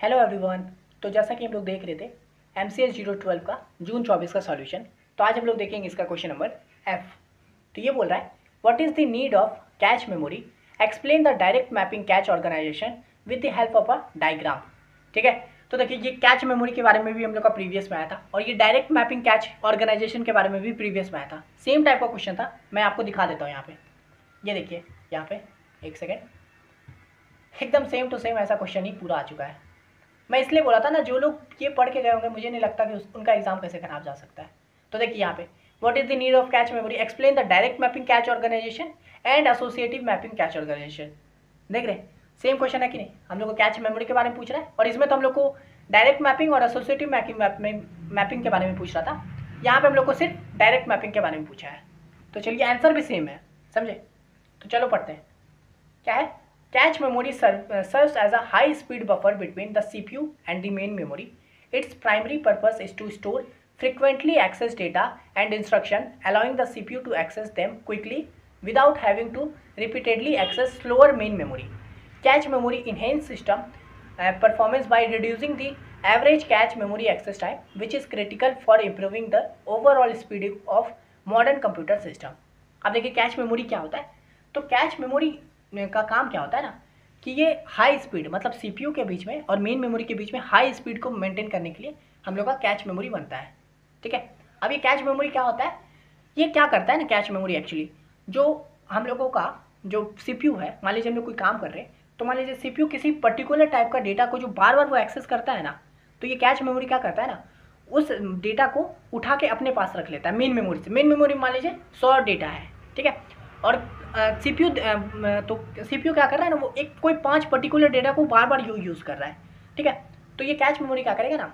Hello everyone. तो जैसा कि हम लोग देख रहे थे MCS 012 का जून 24 का सॉल्यूशन, तो आज हम लोग देखेंगे इसका क्वेश्चन नंबर F। तो ये बोल रहा है what is the need of cache memory, explain the direct mapping cache organization with the help of a diagram. ठीक है, तो देखिए ये कैच मेमोरी के बारे में भी हम लोग का प्रीवियस में आया था और ये डायरेक्ट मैपिंग कैच ऑर्गेनाइजेशन के बारे में भी प्रीवियस में आया था। सेम टाइप का क्वेश्चन था, मैं आपको दिखा देता हूँ यहाँ पे। ये देखिए यहाँ पे, एक सेकेंड, एकदम सेम टू सेम ऐसा क्वेश्चन ही पूरा आ चुका है। मैं इसलिए बोला था ना, जो लोग ये पढ़ के गए होंगे मुझे नहीं लगता कि उनका एग्जाम कैसे खराब जा सकता है। तो देखिए यहाँ पे what is the need of cache memory, explain the direct mapping cache organisation and associative mapping cache organisation. देख रहे सेम क्वेश्चन है कि नहीं, हम लोग को कैच मेमोरी के बारे में पूछ रहा है और इसमें तो हम लोग को डायरेक्ट मैपिंग और एसोसिएटिव मैपिंग के बारे में पूछ रहा था। यहाँ पे हम लोग को सिर्फ डायरेक्ट मैपिंग के बारे में पूछा है। तो चलिए आंसर भी सेम है, समझे। तो चलो पढ़ते हैं क्या है। Cache memory serves as a high-speed buffer between the CPU and the main memory. Its primary purpose is to store frequently accessed data and instruction, allowing the CPU to access them quickly without having to repeatedly access slower main memory. Cache memory enhances system performance by reducing the average cache memory access time, which is critical for improving the overall speed of modern computer system. अब देखिए cache memory क्या होता है। तो cache memory का काम क्या होता है ना कि ये हाई स्पीड, मतलब सीपीयू के बीच में और मेन मेमोरी के बीच में हाई स्पीड को मेंटेन करने के लिए हम लोग का कैच मेमोरी बनता है। ठीक है, अब ये कैच मेमोरी क्या होता है, ये क्या करता है ना कैच मेमोरी एक्चुअली, जो हम लोगों का जो सीपीयू है, मान लीजिए हम लोग कोई काम कर रहे हैं तो मान लीजिए सीपीयू किसी पर्टिकुलर टाइप का डेटा को जो बार बार वो एक्सेस करता है ना, तो ये कैच मेमोरी क्या करता है ना, उस डेटा को उठा के अपने पास रख लेता है मेन मेमोरी से। मेन मेमोरी मान लीजिए 100 डेटा है, ठीक है, और सीपीयू तो सीपीयू क्या कर रहा है ना, वो एक कोई 5 पर्टिकुलर डेटा को बार बार यूज़ कर रहा है। ठीक है, तो ये कैच मेमोरी क्या करेगा ना,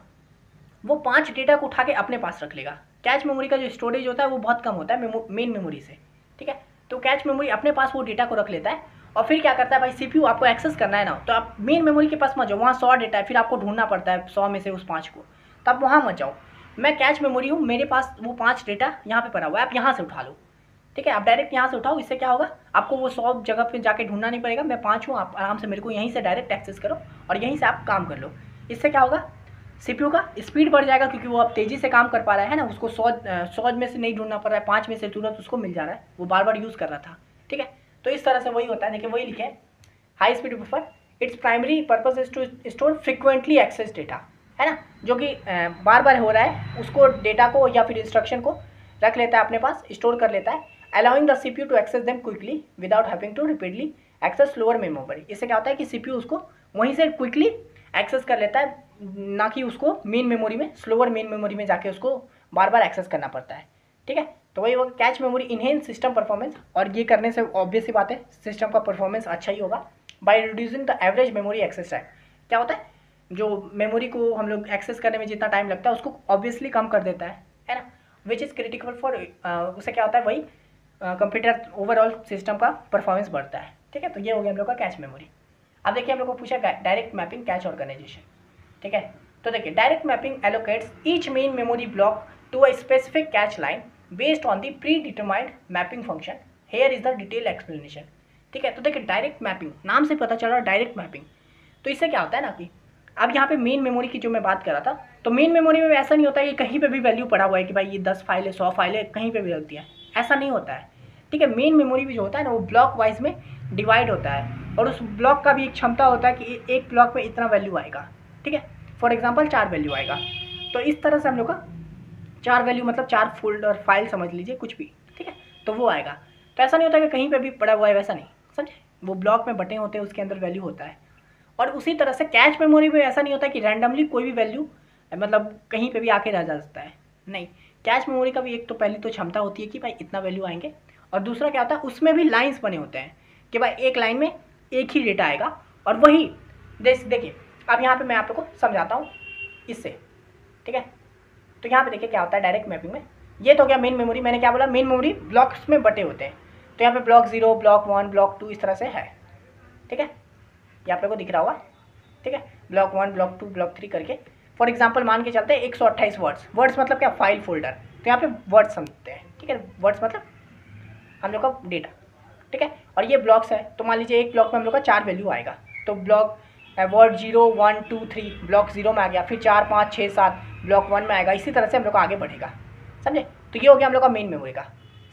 वो 5 डेटा को उठा के अपने पास रख लेगा। कैच मेमोरी का जो स्टोरेज होता है वो बहुत कम होता है मेन मेमोरी से। ठीक है, तो कैच मेमोरी अपने पास वो डेटा को रख लेता है और फिर क्या करता है, भाई सीपीयू आपको एक्सेस करना है ना, तो आप मेन मेमोरी के पास मत जाओ, वहाँ 100 डेटा है, फिर आपको ढूंढना पड़ता है 100 में से उस 5 को, तब वहाँ मत जाओ। मैं कैच मेमोरी हूँ, मेरे पास वो 5 डेटा यहाँ पे पड़ा हुआ है, आप यहाँ से उठा लो। ठीक है, आप डायरेक्ट यहाँ से उठाओ, इससे क्या होगा, आपको वो 100 जगह पे जाके ढूंढना नहीं पड़ेगा। मैं 5 हूँ, आप आराम से मेरे को यहीं से डायरेक्ट एक्सेस करो और यहीं से आप काम कर लो। इससे क्या होगा, सीपीयू का स्पीड बढ़ जाएगा क्योंकि वो अब तेज़ी से काम कर पा रहा है ना, उसको 100 में से नहीं ढूंढना पड़ रहा है, 5 में से तुरंत उसको मिल जा रहा है, वो बार बार यूज़ कर रहा था। ठीक है, तो इस तरह से वही होता है। देखिए वही लिखे high speed buffer, it's primary purpose is to store frequently access data, है ना, जो कि बार बार हो रहा है, उसको डेटा को या फिर इंस्ट्रक्शन को रख लेता है अपने पास, स्टोर कर लेता है, allowing the CPU to access them quickly without having to repeatedly access lower main memory। इससे क्या होता है कि CPU उसको वहीं से क्विकली एक्सेस कर लेता है, ना कि उसको मेन मेमोरी में, स्लोअर मेन मेमोरी में जाके उसको बार बार एक्सेस करना पड़ता है। ठीक है, तो वही होगा cache memory enhance system performance, और ये करने से ऑब्वियस ही बात है सिस्टम का परफॉर्मेंस अच्छा ही होगा। By reducing the average memory access time, क्या होता है, जो मेमोरी को हम लोग एक्सेस करने में जितना टाइम लगता है उसको ऑब्वियसली कम कर देता है ना, विच इज़ क्रिटिकल फॉर, उससे क्या होता है, वही कंप्यूटर ओवरऑल सिस्टम का परफॉर्मेंस बढ़ता है। ठीक है, तो ये हो गया हम लोग का कैच मेमोरी। अब देखिए हम लोग को पूछा डायरेक्ट मैपिंग कैच ऑर्गेनाइजेशन। ठीक है, तो देखिए direct mapping allocates each main memory block to a specific cache line based on the pre determined mapping function. Here is the detail explanation. ठीक है, तो देखिए डायरेक्ट मैपिंग, नाम से पता चल रहा है डायरेक्ट मैपिंग, तो इससे क्या होता है ना कि अब यहाँ पे मेन मेमोरी की जो मैं बात कर रहा था, तो मेन मेमोरी में ऐसा नहीं होता है कि कहीं पे भी वैल्यू पड़ा हुआ है कि भाई ये 10 फाइल है, 100 फाइल है, कहीं पे भी रख दिया, ऐसा नहीं होता है। ठीक है, मेन मेमोरी भी जो होता है ना वो ब्लॉक वाइज में डिवाइड होता है और उस ब्लॉक का भी एक क्षमता होता है कि एक ब्लॉक में इतना वैल्यू आएगा। ठीक है, फॉर एग्जांपल 4 वैल्यू आएगा, तो इस तरह से हम लोग का 4 वैल्यू मतलब 4 फोल्डर फाइल समझ लीजिए कुछ भी। ठीक है, तो वो आएगा, तो ऐसा नहीं होता कि कहीं पर भी पड़ा हुआ है, वैसा नहीं, समझे, वो ब्लॉक में बटे होते हैं, उसके अंदर वैल्यू होता है। और उसी तरह से कैच मेमोरी में ऐसा नहीं होता कि रैंडमली कोई भी वैल्यू मतलब कहीं पे भी आके रह जा सकता है, नहीं। कैच मेमोरी का भी एक तो पहली तो क्षमता होती है कि भाई इतना वैल्यू आएंगे, और दूसरा क्या होता है उसमें भी लाइंस बने होते हैं कि भाई एक लाइन में एक ही डेटा आएगा और वही देखिए अब यहाँ पे मैं आप लोग को समझाता हूँ इससे। ठीक है, तो यहाँ पे देखिए क्या होता है डायरेक्ट मैपिंग में, ये तो हो गया मेन मेमोरी, मैंने क्या बोला, मेन मेमोरी ब्लॉक्स में बटे होते हैं, तो यहाँ पे ब्लॉक 0, ब्लॉक 1, ब्लॉक 2 इस तरह से है। ठीक है, ये आप लोग को दिख रहा होगा। ठीक है, ब्लॉक 1, ब्लॉक 2, ब्लॉक 3 करके, फॉर एग्जांपल मान के चलते हैं 128 वर्ड्स मतलब क्या, फाइल फोल्डर, तो यहाँ पे वर्ड्स समझते हैं। ठीक है, वर्ड्स मतलब हम लोग का डेटा। ठीक है, और ये ब्लॉक्स है, तो मान लीजिए एक ब्लॉक में हम लोग का 4 वैल्यू आएगा, तो ब्लॉक वर्ड 0 1 2 3 ब्लॉक 0 में आ गया, फिर 4 5 6 7 ब्लॉक 1 में आएगा। इसी तरह से हम लोग का आगे बढ़ेगा, समझे। तो ये हो गया हम लोग का मेन मेमोरी का।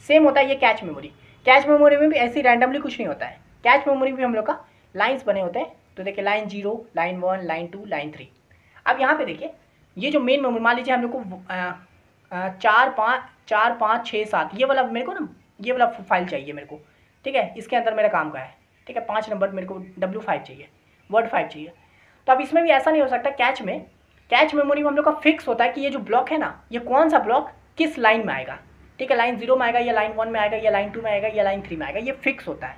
सेम होता है ये कैच मेमोरी। कैच मेमोरी में भी ऐसी रैंडमली कुछ नहीं होता है। कैच मेमोरी भी हम लोग का लाइन्स बने होते हैं। तो देखिए लाइन 0, लाइन 1, लाइन 2, लाइन 3। अब यहाँ पे देखिए ये जो मेन मेमोरी, मान लीजिए हम लोग को 4 5 6 7 ये वाला मेरे को ना, ये वाला फाइल चाहिए मेरे को, ठीक है। इसके अंदर मेरा काम का है, ठीक है। 5 नंबर मेरे को W5 चाहिए, वर्ड 5 चाहिए। तो अब इसमें भी ऐसा नहीं हो सकता। कैच मेमोरी में हम लोग का फिक्स होता है कि ये जो ब्लॉक है ना, ये कौन सा ब्लॉक किस लाइन में आएगा, ठीक है। लाइन 0 में आएगा, या लाइन 1 में आएगा, या लाइन 2 में आएगा, या लाइन 3 में आएगा, ये फिक्स होता है।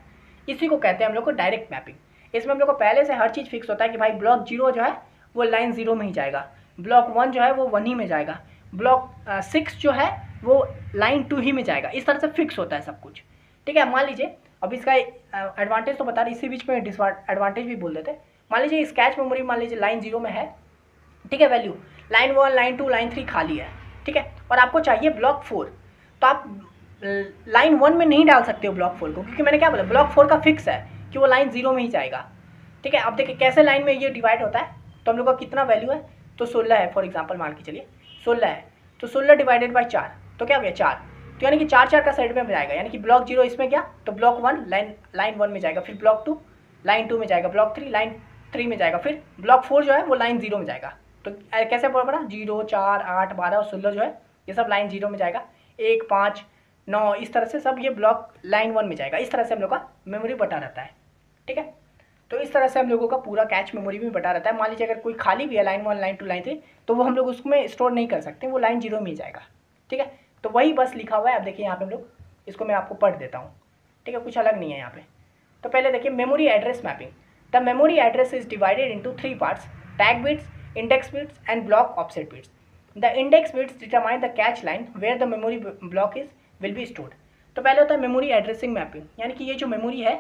इसी को कहते हैं हम लोग को डायरेक्ट मैपिंग। इसमें हम लोग को पहले से हर चीज़ फिक्स होता है कि भाई ब्लॉक 0 जो है वो लाइन 0 में ही जाएगा, ब्लॉक 1 जो है वो 1 ही में जाएगा, ब्लॉक 6 जो है वो लाइन 2 ही में जाएगा। इस तरह से फिक्स होता है सब कुछ, ठीक है। मान लीजिए अब इसका एडवांटेज तो बता रहे, इसी बीच में एडवांटेज भी बोल देते। मान लीजिए इस कैच मेमोरी मान लीजिए लाइन 0 में है, ठीक है, वैल्यू लाइन 1 लाइन 2 लाइन 3 खाली है, ठीक है। और आपको चाहिए ब्लॉक 4, तो आप लाइन 1 में नहीं डाल सकते हो ब्लॉक 4 को, क्योंकि मैंने क्या बोला ब्लॉक 4 का फिक्स है कि वो लाइन 0 में ही जाएगा, ठीक है। अब देखिए कैसे लाइन में ये डिवाइड होता है। तो हम लोग का कितना वैल्यू है, तो 16 है फॉर एग्जाम्पल, मान के चलिए 16 है। तो 16 डिवाइडेड बाई 4 तो क्या हो गया 4। तो यानी कि 4 का साइड में जाएगा, यानी कि ब्लॉक 0 इसमें गया तो ब्लॉक 1 लाइन 1 में जाएगा, फिर ब्लॉक 2 लाइन 2 में जाएगा, ब्लॉक 3 लाइन 3 में जाएगा, फिर ब्लॉक 4 जो है वो लाइन 0 में जाएगा। तो कैसे पड़ा 0 4 8 12 और 16 जो है ये सब लाइन 0 में जाएगा, 1 5 9 इस तरह से सब ये ब्लॉक लाइन 1 में जाएगा। इस तरह से हम लोग का मेमोरी बटा रहता है, ठीक है। तो इस तरह से हम लोगों का पूरा कैच मेमोरी में बटा रहता है। मान लीजिए अगर कोई खाली भी है लाइन 1 लाइन 2 लाइन 3, तो वो हम लोग उसमें स्टोर नहीं कर सकते, वो लाइन 0 में ही जाएगा, ठीक है। तो वही बस लिखा हुआ है। अब देखिए यहाँ पे हम लोग इसको मैं आपको पढ़ देता हूँ, ठीक है, कुछ अलग नहीं है यहाँ पे। तो पहले देखिए memory address mapping. The memory address is divided into 3 parts, tag bits, index bits and block offset bits. The index bits determine the cache line where the memory block is will be stored. तो पहले होता है memory addressing mapping, यानी कि ये जो memory है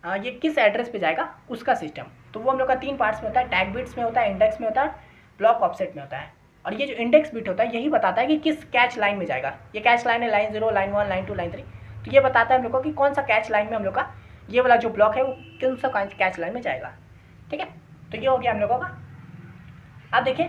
ये किस एड्रेस पे जाएगा उसका सिस्टम। तो वो हम लोग का 3 पार्ट्स में होता है, टैग बिट्स में होता है, इंडेक्स में होता है, ब्लॉक ऑफसेट में होता है। और ये जो इंडेक्स बिट होता है यही बताता है कि किस कैच लाइन में जाएगा। ये कैच लाइन है लाइन 0 लाइन 1 लाइन 2 लाइन 3, तो ये बताता है हम लोग को कि कौन सा कैच लाइन में हम लोग का ये वाला जो ब्लॉक है वो कौन सा कैच लाइन में जाएगा, ठीक है। तो ये हो गया हम लोगों का। अब देखिए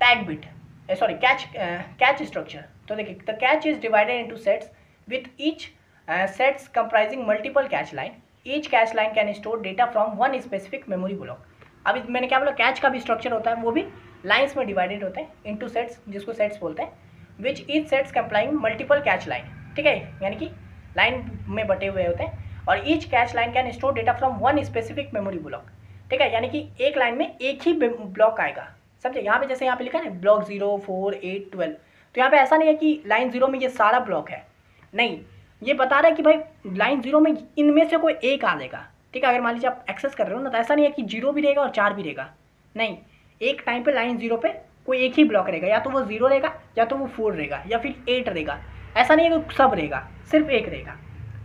tag bit, sorry catch structure. तो देखिए the catch is divided into sets with each sets comprising multiple catch line. Each catch line can store data from one specific memory block. अब मैंने क्या बोला, कैच का भी स्ट्रक्चर होता है, वो भी लाइन्स में डिवाइडेड होते हैं इनटू सेट्स, जिसको सेट्स बोलते हैं, which each sets complying multiple catch line, ठीक है, यानी कि लाइन में बटे हुए होते हैं। और each catch line can store data from one specific memory block, ठीक है, यानी कि एक लाइन में एक ही ब्लॉक आएगा, समझे। यहाँ पे जैसे यहाँ पे लिखा है ब्लॉक 0 4 8 12, तो यहाँ पे ऐसा नहीं है कि लाइन 0 में ये सारा ब्लॉक है, नहीं, ये बता रहा है कि भाई लाइन 0 में इनमें से कोई एक आ जाएगा, ठीक है। अगर मान लीजिए आप एक्सेस कर रहे हो ना, तो ऐसा नहीं है कि 0 भी रहेगा और 4 भी रहेगा, नहीं, एक टाइम पे लाइन 0 पे कोई एक ही ब्लॉक रहेगा, या तो वो 0 रहेगा, या तो वो 4 रहेगा, या फिर 8 रहेगा। ऐसा नहीं है कि सब रहेगा, सिर्फ एक रहेगा,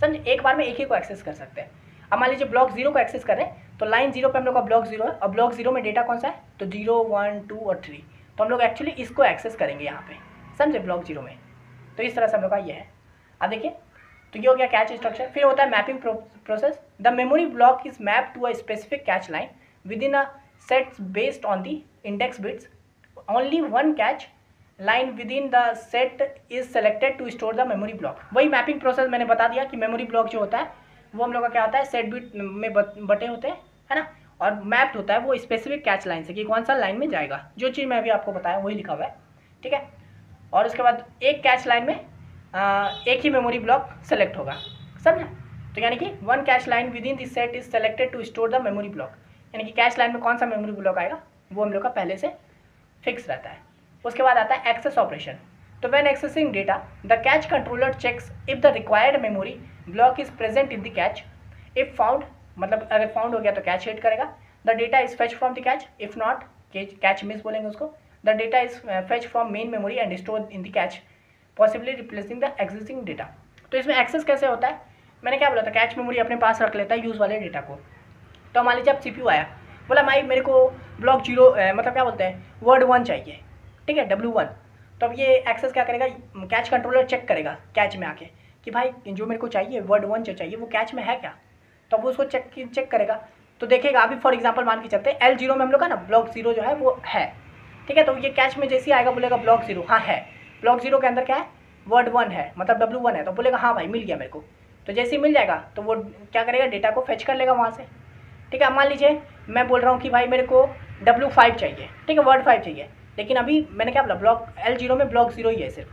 समझे। एक बार में एक ही को एक्सेस कर सकते हैं। अब मान लीजिए ब्लॉक 0 को एक्सेस करें, तो लाइन 0 पे हम लोग का ब्लॉक 0 है, और ब्लॉक 0 में डेटा कौन सा है, तो 0 1 2 और 3, तो हम लोग एक्चुअली इसको एक्सेस करेंगे यहाँ पे, समझे, ब्लॉक 0 में। तो इस तरह से हम लोग का ये है। अब देखिए तो ये हो गया कैच स्ट्रक्चर। फिर होता है mapping process. The memory block is map to a specific cache line within a sets based on the index bits. Only one cache line within the set is selected to store the memory block. वही mapping process मैंने बता दिया कि memory block जो होता है वो हम लोग का क्या होता है, सेट बिट में बटे होते हैं, है ना, और मैप्ड होता है वो स्पेसिफिक कैच लाइन से कि कौन सा लाइन में जाएगा। जो चीज़ मैं अभी आपको बताया वही लिखा हुआ है, ठीक है। और उसके बाद एक कैच लाइन में एक ही मेमोरी ब्लॉक सेलेक्ट होगा, समझे। तो यानी कि one cache line within this set is selected to store the memory block, यानी कि कैच लाइन में कौन सा मेमोरी ब्लॉक आएगा वो हम लोग का पहले से फिक्स रहता है। उसके बाद आता है एक्सेस ऑपरेशन। तो when accessing data the cache controller checks if the required memory block is present in the cache. If found, मतलब अगर फाउंड हो गया तो कैच हिट करेगा। The data is fetch from the cache, if not cache miss बोलेंगे उसको। The data is fetch from main memory and store in the cache, possibly replacing the existing data. तो इसमें access कैसे होता है, मैंने क्या बोला था, कैच मेमोरी अपने पास रख लेता है यूज़ वाले डेटा को। तो मान लीजिए अब CPU आया, बोला भाई मेरे को ब्लॉक 0 मतलब क्या बोलते हैं, वर्ड 1 चाहिए, ठीक है, W1। तो अब ये एक्सेस क्या करेगा, कैच कंट्रोलर चेक करेगा कैच में आके कि भाई जो मेरे को चाहिए वर्ड 1 जो चाहिए वो कैच में है क्या। तो अब उसको चेक करेगा। तो देखिएगा अभी फॉर एग्जांपल मान के चलते हैं L0 में हम लोग का ना ब्लॉक 0 जो है वो है, ठीक है। तो ये कैच में जैसे ही आएगा बोलेगा ब्लॉक 0, हाँ है। ब्लॉक 0 के अंदर क्या है, वर्ड 1 है, मतलब W1 है, तो बोलेगा हाँ भाई मिल गया मेरे को। तो जैसे ही मिल जाएगा तो वो क्या करेगा, डेटा को फेच कर लेगा वहाँ से, ठीक है। अब मान लीजिए मैं बोल रहा हूँ कि भाई मेरे को W5 चाहिए, ठीक है, वर्ड 5 चाहिए, लेकिन अभी मैंने क्या बोला, ब्लॉक L0 में ब्लॉक 0 ही है सिर्फ,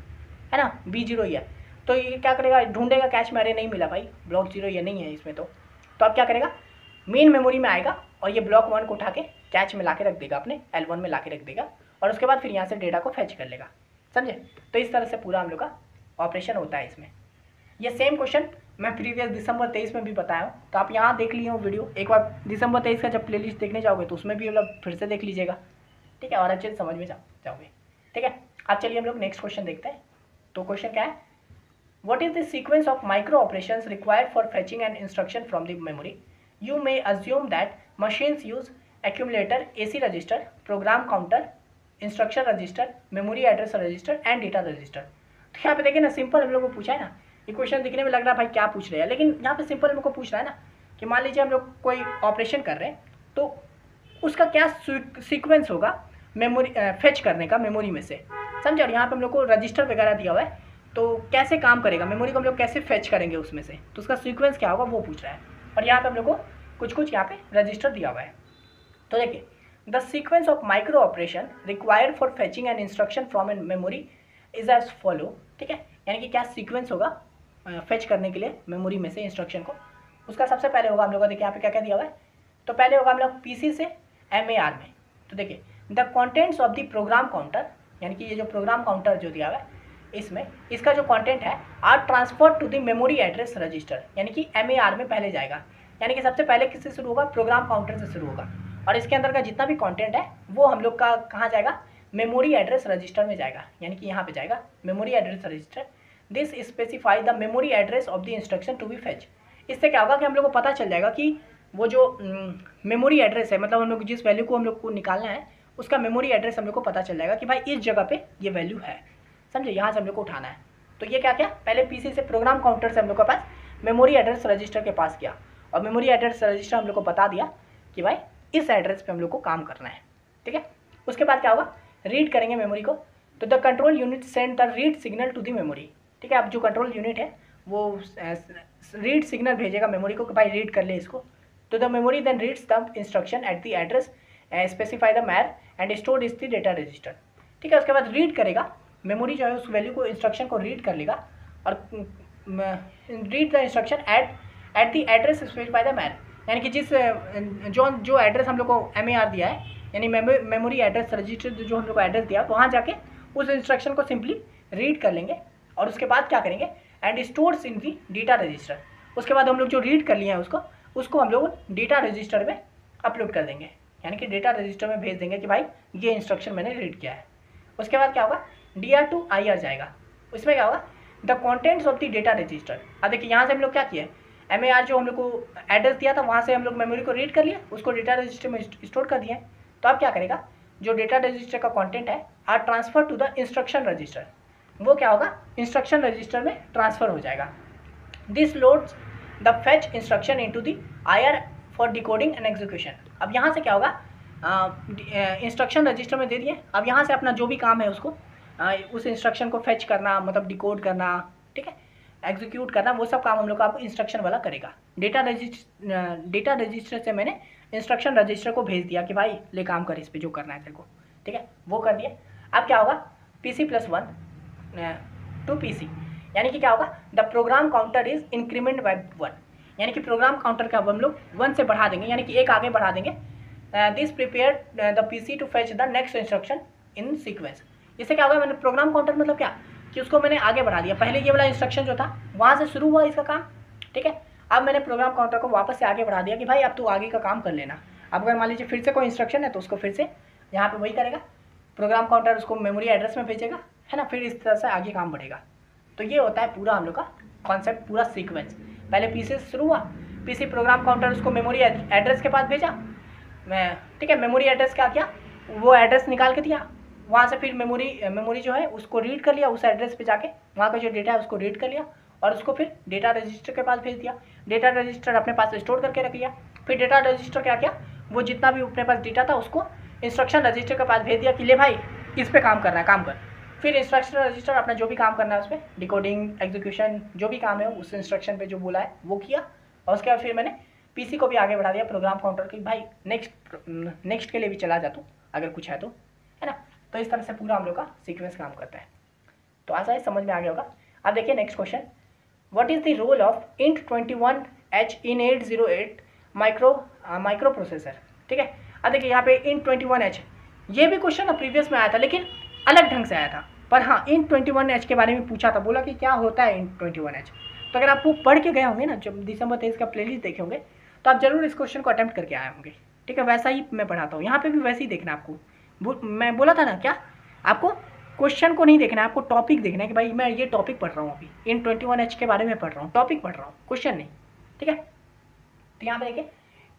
है ना, B0 ही है। तो ये क्या करेगा, ढूंढेगा कैच में, अरे नहीं मिला भाई, ब्लॉक 0 ये नहीं है इसमें। तो अब क्या करेगा, मेन मेमोरी में आएगा और ये ब्लॉक 1 को उठा के कैच में ला के रख देगा, अपने L1 में ला के रख देगा, और उसके बाद फिर यहाँ से डेटा को फेच कर लेगा, समझे। तो इस तरह से पूरा हम लोग का ऑपरेशन होता है इसमें। ये सेम क्वेश्चन मैं प्रीवियस दिसंबर 23 में भी बताया हूँ, तो आप यहाँ देख लिए हो वीडियो। एक बार दिसंबर 23 का जब प्लेलिस्ट देखने जाओगे तो उसमें भी मतलब फिर से देख लीजिएगा, ठीक है, और अच्छे से समझ में जाओगे, ठीक है। अब चलिए हम लोग नेक्स्ट क्वेश्चन देखते हैं। तो क्वेश्चन क्या है, what is the sequence of micro operations required for fetching an instruction from the memory. You may assume that machines use accumulator, AC register, program counter, instruction register, memory address register and data register. तो यहाँ पे देखिए ना, simple हम लोग को पूछा है ना, ये क्वेश्चन दिखने में लग रहा है भाई क्या पूछ रहे हैं, लेकिन यहाँ पे सिंपल हमको पूछ रहा है ना कि मान लीजिए हम लोग कोई ऑपरेशन कर रहे हैं, तो उसका क्या सीक्वेंस होगा मेमोरी फेच करने का मेमोरी में से, समझे। और यहाँ पे हम लोग को रजिस्टर वगैरह दिया हुआ है, तो कैसे काम करेगा मेमोरी को हम लोग कैसे फेच करेंगे उसमें से, तो उसका सीक्वेंस क्या होगा वो पूछ रहा है। और यहाँ पे हम लोग को कुछ यहाँ पे रजिस्टर दिया हुआ है। तो देखिए, the sequence of micro operation required for fetching an instruction from an memory is as follow, ठीक है। यानी कि क्या सीक्वेंस होगा फेच करने के लिए मेमोरी में से इंस्ट्रक्शन को, उसका सबसे पहले होगा हम लोग का, देखिए यहाँ पे क्या क्या दिया हुआ है। तो पहले होगा हम लोग PC से MAR में। तो देखिए, the contents of the program counter, यानी कि ये जो प्रोग्राम काउंटर जो दिया हुआ है इसमें, इसका जो कंटेंट है are transfer to the memory address register, यानी कि MAR में पहले जाएगा। यानी कि सबसे पहले किससे शुरू होगा, प्रोग्राम काउंटर से शुरू होगा, और इसके अंदर का जितना भी कंटेंट है वो हम लोग का कहाँ जाएगा, मेमोरी एड्रेस रजिस्टर में जाएगा, यानी कि यहाँ पे जाएगा memory address register. This specify the memory address of the instruction to be fetch. इससे क्या होगा कि हम लोग को पता चल जाएगा कि वो जो मेमोरी एड्रेस है, मतलब हम लोग जिस वैल्यू को हम लोग को निकालना है उसका मेमोरी एड्रेस हम लोग को पता चल जाएगा कि भाई इस जगह पे ये वैल्यू है, समझे, यहाँ से हम लोग को उठाना है। तो ये क्या क्या, पहले PC से प्रोग्राम काउंटर से हम लोग के पास मेमोरी एड्रेस रजिस्टर के पास गया, और मेमोरी एड्रेस रजिस्टर हम लोग को बता दिया कि भाई इस एड्रेस पे हम लोग को काम करना है, ठीक है। उसके बाद क्या होगा, रीड करेंगे मेमोरी को। तो the control unit send the read signal to the memory, ठीक है। अब जो कंट्रोल यूनिट है वो रीड सिग्नल भेजेगा मेमोरी को कि भाई रीड कर ले इसको। तो the memory then reads the instruction at the address specify the MAR and store is the data register, ठीक है। उसके बाद रीड करेगा मेमोरी जो है उस वैल्यू को, इंस्ट्रक्शन को रीड कर लेगा, और read the instruction at the address specify the MAR, यानी कि जिस जो एड्रेस हम लोग को MAR दिया है, यानी मेमोरी एड्रेस रजिस्टर जो हम लोग को एड्रेस दिया, वहाँ जाके उस इंस्ट्रक्शन को सिंपली रीड कर लेंगे, और उसके बाद क्या करेंगे, and stores in the data register. उसके बाद हम लोग जो रीड कर लिए हैं उसको हम लोग डेटा रजिस्टर में अपलोड कर देंगे, यानी कि डेटा रजिस्टर में भेज देंगे कि भाई ये इंस्ट्रक्शन मैंने रीड किया है। उसके बाद क्या होगा, DR to IR जाएगा। उसमें क्या होगा, the contents of the data register. अब देखिए यहाँ से हम लोग क्या किया है, MAR जो हम लोग को एड्रेस दिया था वहाँ से हम लोग मेमोरी को रीड कर लिया, उसको डेटा रजिस्टर में स्टोर कर दिया है। तो अब क्या करेगा, जो डेटा रजिस्टर का कंटेंट है are transfer to the instruction register, वो क्या होगा, इंस्ट्रक्शन रजिस्टर में ट्रांसफर हो जाएगा। This loads the fetch instruction into the IR for decoding and execution. अब यहाँ से क्या होगा, इंस्ट्रक्शन रजिस्टर में दे दिए, अब यहाँ से अपना जो भी काम है उसको उस इंस्ट्रक्शन को फेच करना, मतलब डिकोड करना, ठीक है, एग्जीक्यूट करना, वो सब काम हम लोग का इंस्ट्रक्शन वाला करेगा। डेटा रजिस्टर से मैंने इंस्ट्रक्शन रजिस्टर को भेज दिया कि भाई ले काम कर इस पे जो करना है तेरे को, ठीक है, वो कर दिया। अब क्या होगा, PC+1 टू PC, यानी कि क्या होगा, the program counter is increment by 1, यानी कि प्रोग्राम काउंटर का हम लोग 1 से बढ़ा देंगे, यानी कि एक आगे बढ़ा देंगे। This prepare the PC to fetch the next instruction in sequence. इससे क्या होगा, मैंने प्रोग्राम काउंटर मतलब क्या कि उसको मैंने आगे बढ़ा दिया, पहले ये वाला इंस्ट्रक्शन जो था वहाँ से शुरू हुआ इसका काम, ठीक है। अब मैंने प्रोग्राम काउंटर को वापस से आगे बढ़ा दिया कि भाई अब तू आगे का काम कर लेना। अब अगर मान लीजिए फिर से कोई इंस्ट्रक्शन है तो उसको फिर से यहाँ पे वही करेगा, प्रोग्राम काउंटर उसको मेमोरी एड्रेस में भेजेगा, है ना, फिर इस तरह से आगे काम बढ़ेगा। तो ये होता है पूरा हम लोग का कॉन्सेप्ट, पूरा सीक्वेंस। पहले PC से शुरू हुआ, PC प्रोग्राम काउंटर उसको मेमोरी एड्रेस के पास भेजा, ठीक है, मेमोरी एड्रेस क्या किया, वो एड्रेस निकाल के दिया, वहाँ से फिर मेमोरी जो है उसको रीड कर लिया, उस एड्रेस पे जाके वहाँ का जो डेटा है उसको रीड कर लिया, और उसको फिर डेटा रजिस्टर के पास भेज दिया। डेटा रजिस्टर अपने पास स्टोर करके रख लिया, फिर डेटा रजिस्टर क्या किया, वो जितना भी अपने पास डेटा था उसको इंस्ट्रक्शन रजिस्टर के पास भेज दिया कि ले भाई इस पर काम करना है, काम कर। फिर इंस्ट्रक्शन रजिस्टर अपना जो भी काम करना है उस पर डिकोडिंग एग्जीक्यूशन जो भी काम है उस इंस्ट्रक्शन पे जो बोला है वो किया, और उसके बाद फिर मैंने पीसी को भी आगे बढ़ा दिया प्रोग्राम काउंटर की, भाई नेक्स्ट के लिए भी चला जा तू अगर कुछ है तो, है ना। तो इस तरह से पूरा हम लोग का सीक्वेंस काम करता है। तो आशा है समझ में आ गया होगा। अब देखिए next question, what is the role of int 21H in 808 micro processor. ठीक है, अब देखिए यहाँ पे int 21H, ये भी क्वेश्चन ना प्रीवियस में आया था लेकिन अलग ढंग से आया था, पर हाँ int 21H के बारे में पूछा था, बोला कि क्या होता है int 21H। तो अगर आप वो पढ़ के गए होंगे ना, जब दिसंबर 23 का प्लेलिस्ट देखे होंगे तो आप जरूर इस क्वेश्चन को अटेम्प्ट करके आए होंगे। ठीक है, वैसा ही मैं पढ़ाता हूँ, यहाँ पे भी वैसे ही देखना आपको। मैं बोला था ना क्या, आपको क्वेश्चन को नहीं देखना है, आपको टॉपिक देखना है कि भाई मैं ये टॉपिक पढ़ रहा हूँ, अभी इन 21H के बारे में पढ़ रहा हूँ, टॉपिक पढ़ रहा हूँ, क्वेश्चन नहीं। ठीक है, तो यहाँ पे देखिए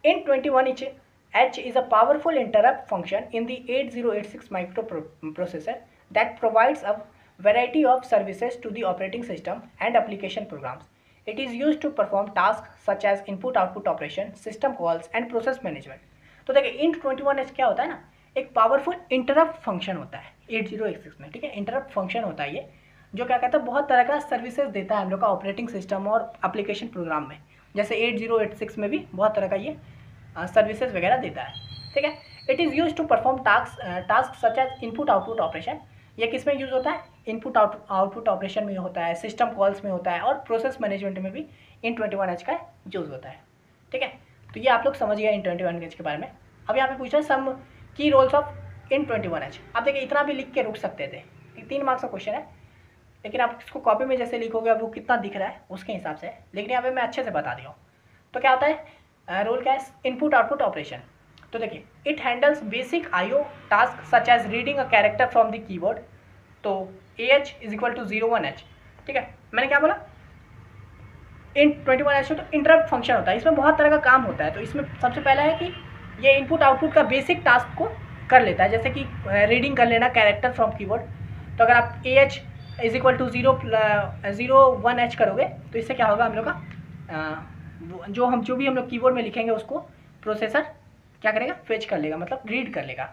इन 21H is a powerful interrupt function in the 8086 micro processor that provides a variety of services to the operating system and application programs. It is used to perform tasks such as input-output operation, system calls and process management. तो देखिए int 21H क्या होता है ना, एक powerful interrupt function होता है 8086 में। ठीक है, इंटरप्ट फंक्शन होता है ये, जो क्या कहता है बहुत तरह का सर्विसेज देता है हम लोग का ऑपरेटिंग सिस्टम और एप्लीकेशन प्रोग्राम में। जैसे 8086 में भी बहुत तरह का ये सर्विसेज वगैरह देता है। ठीक है, it is use to perform task such as input output operation. ये किस में यूज़ होता है, इनपुट आउटपुट ऑपरेशन में होता है, सिस्टम कॉल्स में होता है और प्रोसेस मैनेजमेंट में भी इन 21H का यूज़ होता है। ठीक है, तो ये आप लोग समझ गए इन 21H के बारे में। अब यहाँ पे पूछ रहे हैं सम की रोल्स ऑफ इन 21H। आप देखिए इतना भी लिख के रुक सकते थे, 3 मार्क्स का क्वेश्चन है, लेकिन आप इसको कॉपी में जैसे लिखोगे वो कितना दिख रहा है उसके हिसाब से, लेकिन यहाँ पे मैं अच्छे से बता दिया हूँ। तो क्या होता है रोल क्या है, इनपुट आउटपुट ऑपरेशन। तो देखिए it handles basic IO task such as reading a character from the keyboard. तो AH is equal to 01H। ठीक है, मैंने क्या बोला, इन 21H तो इंटरप्ट फंक्शन होता है, इसमें बहुत तरह का काम होता है। तो इसमें सबसे पहला है कि ये इनपुट आउटपुट का बेसिक टास्क को कर लेता है, जैसे कि रीडिंग कर लेना कैरेक्टर फ्रॉम कीबोर्ड। तो अगर आप AH is equal to 01H करोगे तो इससे क्या होगा, हम लोग का जो भी हम लोग कीबोर्ड में लिखेंगे उसको प्रोसेसर क्या करेगा, फेच कर लेगा, मतलब रीड कर लेगा।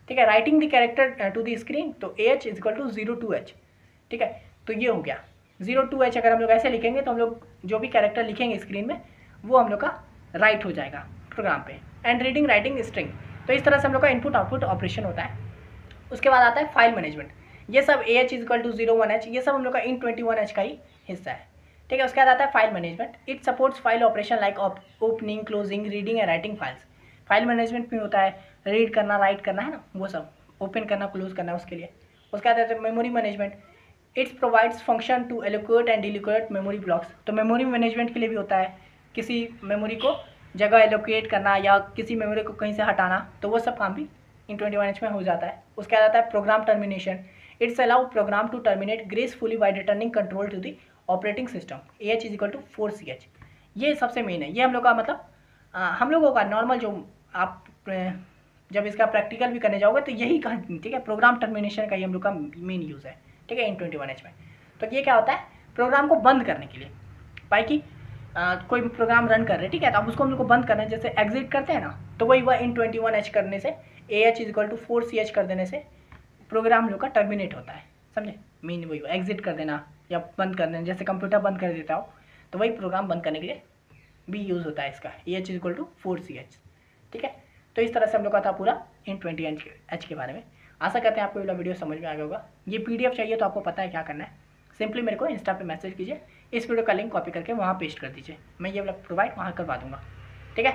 ठीक है, writing the character to the screen, तो AH is equal to 02H। ठीक है, तो ये हो गया 02H। अगर हम लोग ऐसे लिखेंगे तो हम लोग जो भी कैरेक्टर लिखेंगे स्क्रीन में वो हम लोग का राइट हो जाएगा प्रोग्राम पे। एंड रीडिंग राइटिंग स्ट्रिंग, तो इस तरह से हम लोग का इनपुट आउटपुट ऑपरेशन होता है। उसके बाद आता है फाइल मैनेजमेंट, ये सब AH is equal to 01H, ये सब हम लोग का इन 21H का ही हिस्सा है। ठीक है, उसके बाद आता है file management, it supports file operation like opening, closing, reading and writing files. File management में होता है रीड करना, राइट करना, है ना, वो सब ओपन करना, क्लोज करना उसके लिए। उसके बाद आता है memory management, it's provides function to allocate and deallocate memory blocks. तो मेमोरी मैनेजमेंट के लिए भी होता है, किसी मेमोरी को जगह एलोकेट करना या किसी मेमोरी को कहीं से हटाना, तो वो सब काम भी इन 21H में हो जाता है। उसके बाद आता है program termination, it's allow program to terminate gracefully by returning control to the operating system. AH is equal to 4CH। ये सबसे मेन है, ये हम लोग का मतलब हम लोगों का नॉर्मल जो आप जब इसका प्रैक्टिकल भी करने जाओगे तो यही कहा, ठीक है, प्रोग्राम टर्मिनेशन का ही हम लोग का मेन यूज़ है। ठीक है, इन 21H में। तो ये क्या होता है, प्रोग्राम को बंद करने के लिए, भाई कि कोई प्रोग्राम रन कर रहे हैं, ठीक है, तो अब उसको हम लोग को बंद करना है, जैसे एग्जिट करते हैं ना, तो वही वह इन 21H करने से AH is equal to 4CH कर देने से प्रोग्राम हम लोग का टर्मिनेट होता है। समझे, मेन वही एग्जिट कर देना या बंद कर देना, जैसे कंप्यूटर बंद कर देता हो तो वही प्रोग्राम बंद करने के लिए भी यूज़ होता है इसका, AH is equal to 4CH। ठीक है, तो इस तरह से हम लोग का था पूरा इन 20H के बारे में। आशा करते हैं आपको ये वीडियो समझ में आ गया होगा। ये PDF चाहिए तो आपको पता है क्या करना है, सिंपली मेरे को इंस्टा पे मैसेज कीजिए, इस वीडियो का लिंक कॉपी करके वहाँ पेस्ट कर दीजिए, मैं ये वाला प्रोवाइड वहाँ करवा दूँगा। ठीक है,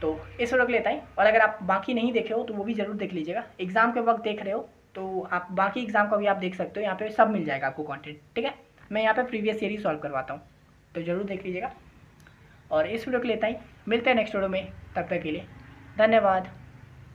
तो इस वीडियो के लिए इतना ही, और अगर आप बाकी नहीं देखे हो तो वो भी ज़रूर देख लीजिएगा। एग्जाम के वक्त देख रहे हो तो आप बाकी एग्जाम का भी आप देख सकते हो, यहाँ पे सब मिल जाएगा आपको कंटेंट। ठीक है, मैं यहाँ पे प्रीवियस ईयर ही सॉल्व करवाता हूँ, तो ज़रूर देख लीजिएगा। और इस वीडियो के लिए इतना ही, मिलते हैं नेक्स्ट वीडियो में, तब तक के लिए धन्यवाद।